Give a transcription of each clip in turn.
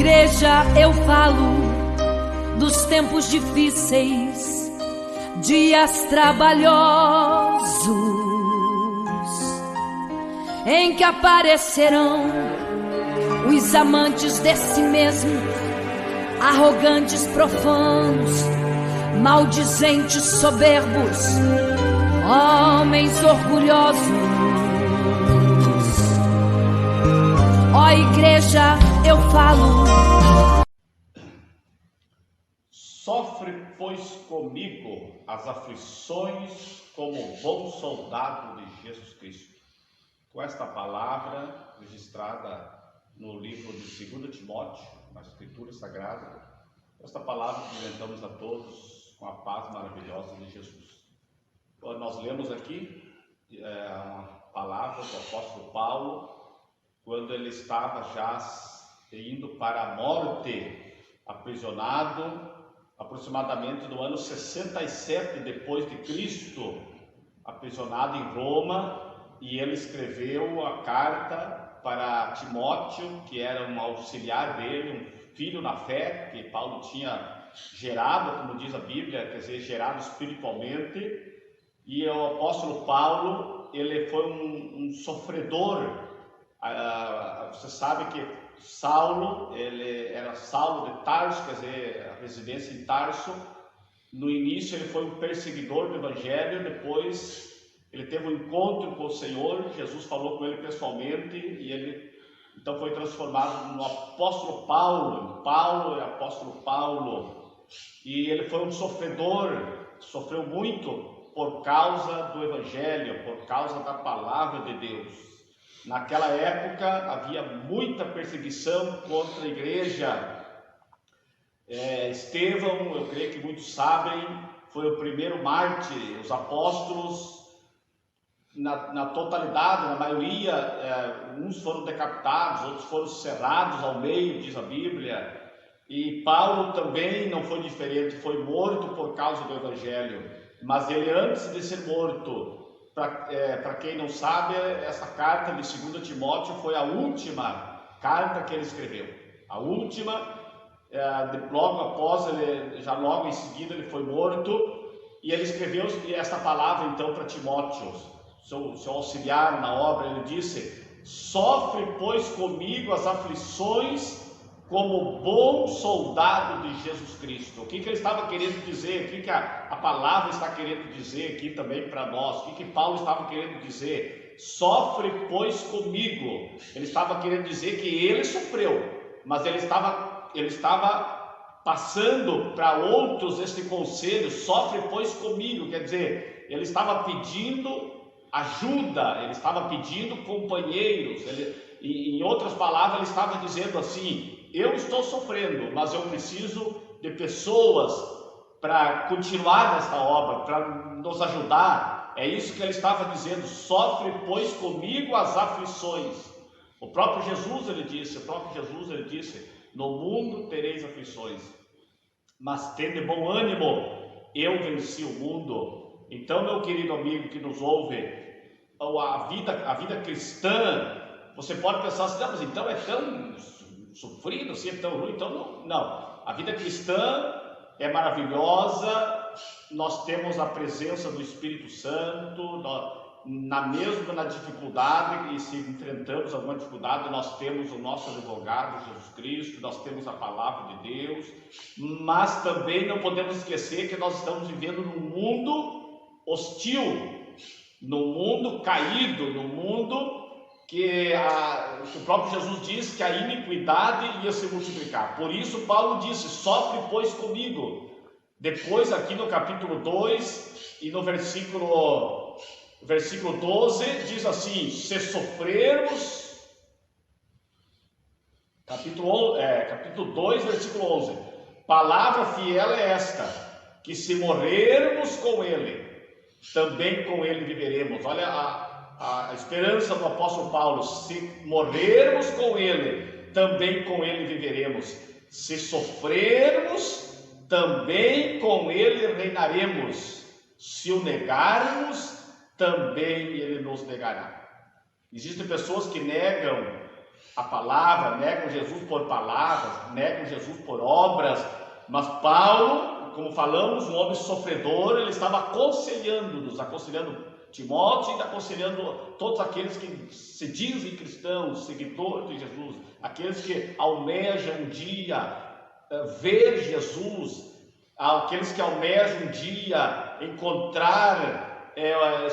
igreja eu falo dos tempos difíceis, dias trabalhosos, em que aparecerão os amantes de si mesmo, arrogantes, profanos, maldizentes, soberbos, homens orgulhosos. Ó igreja, eu falo. Sofre, pois, comigo as aflições como bom soldado de Jesus Cristo. Com esta palavra registrada no livro de 2 Timóteo, na Escritura Sagrada, esta palavra apresentamos a todos com a paz maravilhosa de Jesus. Nós lemos aqui uma palavra do apóstolo Paulo, quando ele estava já indo para a morte, aprisionado, aproximadamente no ano 67 depois de Cristo, aprisionado em Roma, e ele escreveu a carta para Timóteo, que era um auxiliar dele, um filho na fé, que Paulo tinha gerado, como diz a Bíblia, quer dizer, gerado espiritualmente. E o apóstolo Paulo, ele foi um sofredor. Você sabe que Saulo, ele era Saulo de Tarso, quer dizer, a residência em Tarso. No início ele foi um perseguidor do evangelho, depois ele teve um encontro com o Senhor, Jesus falou com ele pessoalmente e ele então foi transformado no apóstolo Paulo. Paulo é apóstolo Paulo, e ele foi um sofredor, sofreu muito por causa do evangelho, por causa da palavra de Deus. Naquela época havia muita perseguição contra a igreja. Estevão, eu creio que muitos sabem, foi o primeiro mártir. Os apóstolos, na totalidade, na maioria, uns foram decapitados, outros foram cerrados ao meio, diz a Bíblia. E Paulo também não foi diferente, foi morto por causa do evangelho. Mas ele, antes de ser morto, para quem não sabe, essa carta de 2 Timóteo foi a última carta que ele escreveu. A última, logo após, já logo em seguida ele foi morto, e ele escreveu essa palavra então para Timóteo, seu auxiliar na obra. Ele disse: sofre, pois, comigo as aflições como bom soldado de Jesus Cristo. O que ele estava querendo dizer? O que a palavra está querendo dizer aqui também para nós? O que Paulo estava querendo dizer? Sofre, pois, comigo. Ele estava querendo dizer que ele sofreu, mas ele estava passando para outros este conselho: sofre, pois, comigo. Quer dizer, ele estava pedindo ajuda, ele estava pedindo companheiros. Em outras palavras, ele estava dizendo assim: eu estou sofrendo, mas eu preciso de pessoas para continuar nessa obra, para nos ajudar. É isso que ele estava dizendo: sofre, pois, comigo as aflições. O próprio Jesus ele disse: no mundo tereis aflições, mas tende bom ânimo, eu venci o mundo. Então, meu querido amigo que nos ouve, a vida cristã, você pode pensar assim: não, mas então é tão sofrido, assim, é tão ruim. Então não. A vida cristã é maravilhosa. Nós temos a presença do Espírito Santo. Na dificuldade, e se enfrentamos alguma dificuldade, nós temos o nosso advogado, Jesus Cristo, nós temos a palavra de Deus. Mas também não podemos esquecer que nós estamos vivendo num mundo hostil, num mundo caído, num mundo que o próprio Jesus disse que a iniquidade ia se multiplicar. Por isso Paulo disse: sofre, pois, comigo. Depois, aqui no capítulo 2 e no versículo 12, diz assim: se sofrermos, capítulo 2, versículo 11, palavra fiel é esta, que se morrermos com ele, também com ele viveremos. Olha a esperança do apóstolo Paulo: se morrermos com ele, também com ele viveremos. Se sofrermos, também com ele reinaremos. Se o negarmos, também ele nos negará. Existem pessoas que negam a palavra, negam Jesus por palavras, negam Jesus por obras, mas Paulo, como falamos, um homem sofredor, ele estava aconselhando-nos, aconselhando Timóteo e aconselhando todos aqueles que se dizem cristãos, seguidores de Jesus, aqueles que almejam um dia ver Jesus, aqueles que almejam um dia encontrar,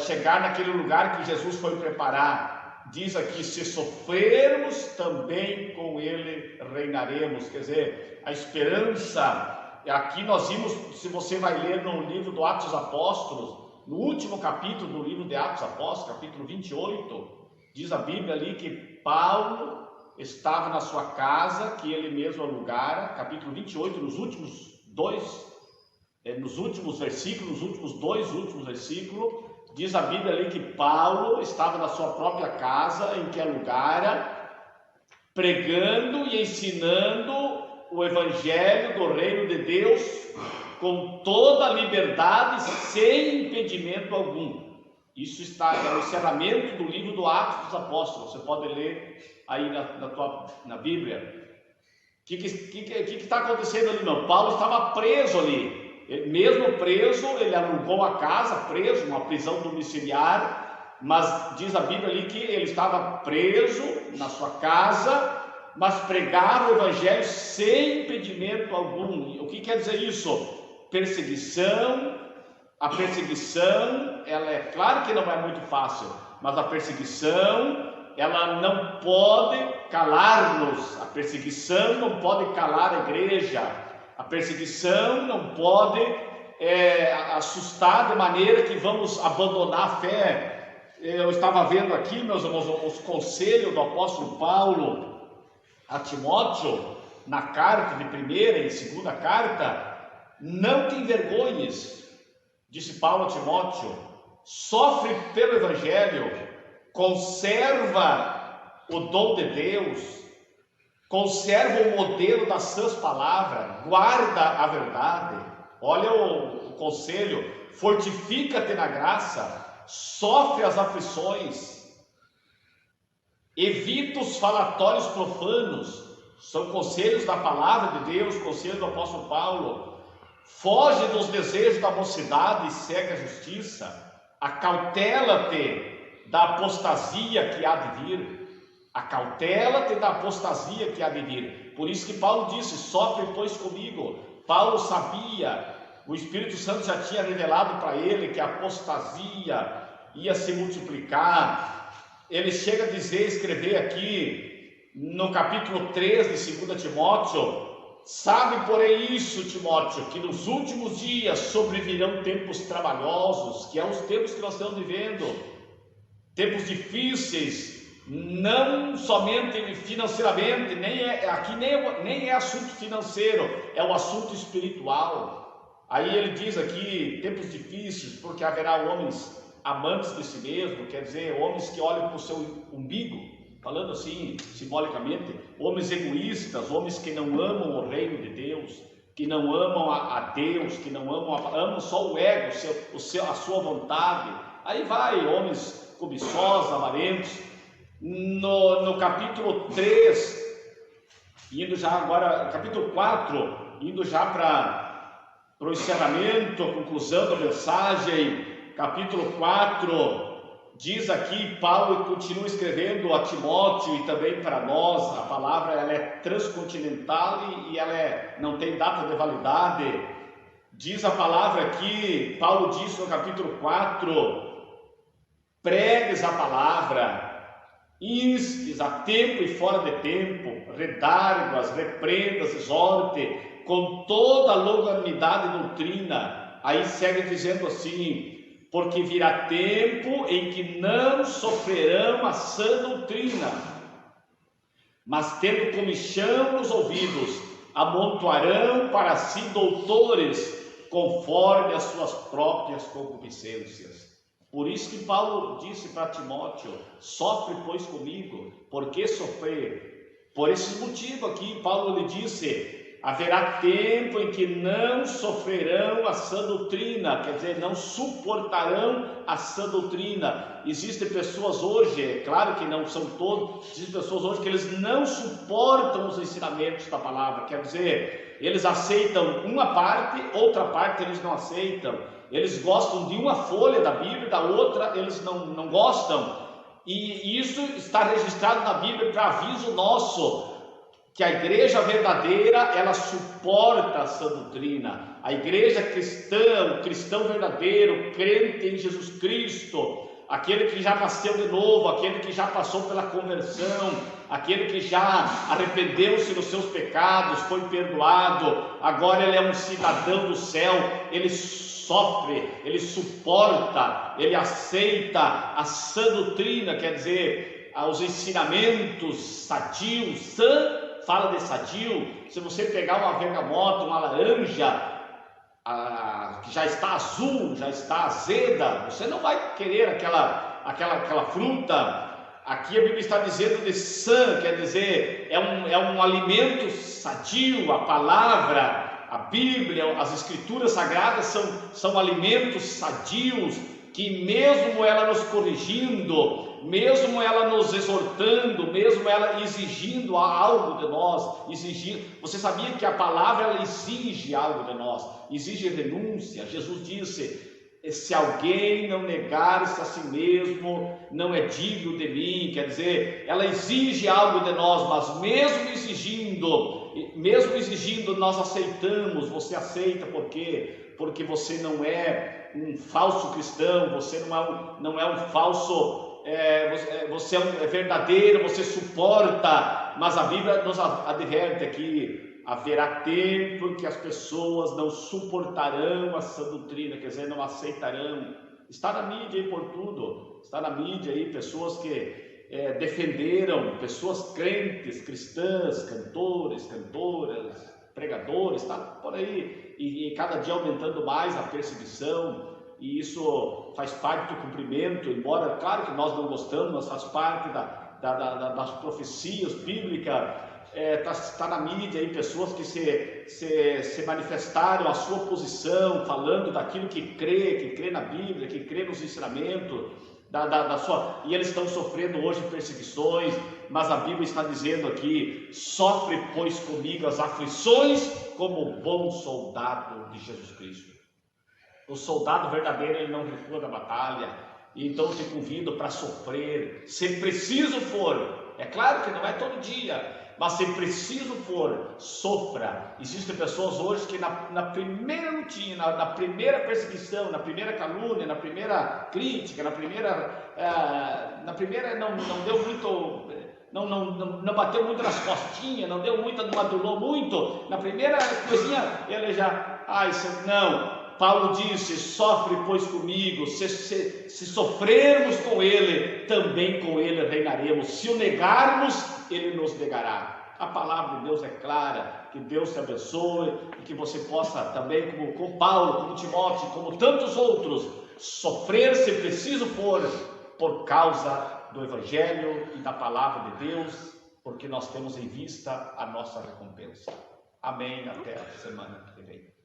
chegar naquele lugar que Jesus foi preparar. Diz aqui, se sofrermos, também com ele reinaremos. Quer dizer, a esperança, aqui nós vimos, se você vai ler no livro do Atos dos Apóstolos, no último capítulo do livro de Atos dos Apóstolos, capítulo 28, diz a Bíblia ali que Paulo estava na sua casa, que ele mesmo alugara, capítulo 28, nos últimos versículos, nos últimos dois versículos, diz a Bíblia ali que Paulo estava na sua própria casa, em que alugara, pregando e ensinando o Evangelho do Reino de Deus com toda a liberdade, sem impedimento algum. Isso está no encerramento do livro do Atos dos Apóstolos. Você pode ler aí na Bíblia. O que está acontecendo ali, irmão? Paulo estava preso ali. Mesmo preso, ele alugou a casa, preso, uma prisão domiciliar, mas diz a Bíblia ali que ele estava preso na sua casa, mas pregava o Evangelho sem impedimento algum. O que quer dizer isso? Perseguição. A perseguição, ela é claro que não é muito fácil, mas a perseguição, ela não pode calar-nos. A perseguição não pode calar a igreja. A perseguição não pode assustar de maneira que vamos abandonar a fé. Eu estava vendo aqui, meus irmãos, os conselhos do apóstolo Paulo a Timóteo, na carta de primeira e segunda carta. Não te envergonhes, disse Paulo a Timóteo, sofre pelo Evangelho, conserva o dom de Deus, conserva o modelo das sãs palavras, guarda a verdade. Olha o conselho, fortifica-te na graça, sofre as aflições, evita os falatórios profanos. São conselhos da palavra de Deus, conselhos do apóstolo Paulo. Foge dos desejos da mocidade e segue a justiça. Acautela-te da apostasia que há de vir. Acautela-te da apostasia que há de vir. Por isso que Paulo disse, sofre pois comigo. Paulo sabia, o Espírito Santo já tinha revelado para ele que a apostasia ia se multiplicar. Ele chega a dizer, escrever aqui, no capítulo 3 de 2 Timóteo, sabe, porém, isso, Timóteo, que nos últimos dias sobrevirão tempos trabalhosos, que é os tempos que nós estamos vivendo, tempos difíceis, não somente financeiramente, aqui nem é assunto financeiro, é o assunto espiritual. Aí ele diz aqui, tempos difíceis, porque haverá homens amantes de si mesmo, quer dizer, homens que olham para o seu umbigo, falando assim, simbolicamente, homens egoístas, homens que não amam o reino de Deus, que não amam a Deus, que não amam só o ego, a sua vontade. Aí vai, homens cobiçosos, avarentos. No capítulo 3, indo já agora, capítulo 4, indo já para o encerramento, a conclusão da mensagem, capítulo 4, diz aqui, Paulo continua escrevendo a Timóteo e também para nós, a palavra ela é transcontinental e ela não tem data de validade. Diz a palavra aqui, Paulo diz no capítulo 4, pregues a palavra, instes a tempo e fora de tempo, redarguas, repreendas, exorte, com toda a longanimidade e doutrina. Aí segue dizendo assim, porque virá tempo em que não sofrerão a sã doutrina, mas tendo comichão nos ouvidos, amontoarão para si doutores, conforme as suas próprias concupiscências. Por isso que Paulo disse para Timóteo, sofre pois comigo. Por que sofrer? Por esse motivo aqui, Paulo lhe disse, haverá tempo em que não sofrerão a sã doutrina, quer dizer, não suportarão a sã doutrina. Existem pessoas hoje, é claro que não são todos, existem pessoas hoje que eles não suportam os ensinamentos da palavra, quer dizer, eles aceitam uma parte, outra parte eles não aceitam. Eles gostam de uma folha da Bíblia, da outra eles não gostam. E isso está registrado na Bíblia para aviso nosso, que a igreja verdadeira, ela suporta a sã doutrina. A igreja cristã, o cristão verdadeiro, crente em Jesus Cristo, aquele que já nasceu de novo, aquele que já passou pela conversão, aquele que já arrependeu-se dos seus pecados, foi perdoado, agora ele é um cidadão do céu, ele sofre, ele suporta, ele aceita a sã doutrina, quer dizer, os ensinamentos sadios. Sã fala de sadio. Se você pegar uma bergamota, uma laranja, que já está azul, já está azeda, você não vai querer aquela fruta. Aqui a Bíblia está dizendo de sã, quer dizer, é um alimento sadio. A palavra, a Bíblia, as escrituras sagradas são alimentos sadios, que mesmo ela nos corrigindo, mesmo ela nos exortando, mesmo ela exigindo algo de nós, você sabia que a palavra ela exige algo de nós, exige renúncia. Jesus disse: se alguém não negar-se a si mesmo, não é digno de mim. Quer dizer, ela exige algo de nós, mas mesmo exigindo, nós aceitamos. Você aceita por quê? Porque você não é um falso cristão, você não é um falso, você é verdadeiro, você suporta. Mas a Bíblia nos adverte aqui: haverá tempo em que as pessoas não suportarão a sã doutrina, quer dizer, não aceitarão. Está na mídia aí por tudo, está na mídia aí pessoas que defenderam, pessoas crentes, cristãs, cantores, cantoras, pregadores, está por aí, e cada dia aumentando mais a perseguição, e isso faz parte do cumprimento, embora, claro que nós não gostamos, mas faz parte das profecias bíblicas. Está na mídia aí pessoas que se manifestaram a sua posição, falando daquilo que crê na Bíblia, que crê nos ensinamentos, e eles estão sofrendo hoje perseguições, mas a Bíblia está dizendo aqui: sofre, pois, comigo as aflições, como bom soldado de Jesus Cristo. O soldado verdadeiro, ele não recua da batalha. Então eu te convido para sofrer, se preciso for. É claro que não é todo dia, mas se preciso for, sofra. Existem pessoas hoje que na primeira lutinha, na primeira perseguição, na primeira calúnia, na primeira crítica, na primeira não deu muito, não bateu muito nas costinhas, não adulou muito, na primeira coisinha ele já, não. Paulo disse: sofre, pois, comigo. Se sofrermos com ele, também com ele reinaremos. Se o negarmos, ele nos negará. A palavra de Deus é clara. Que Deus te abençoe e que você possa também, como Paulo, como Timóteo, como tantos outros, sofrer, se preciso for, por causa do Evangelho e da palavra de Deus, porque nós temos em vista a nossa recompensa. Amém. Até a semana que vem.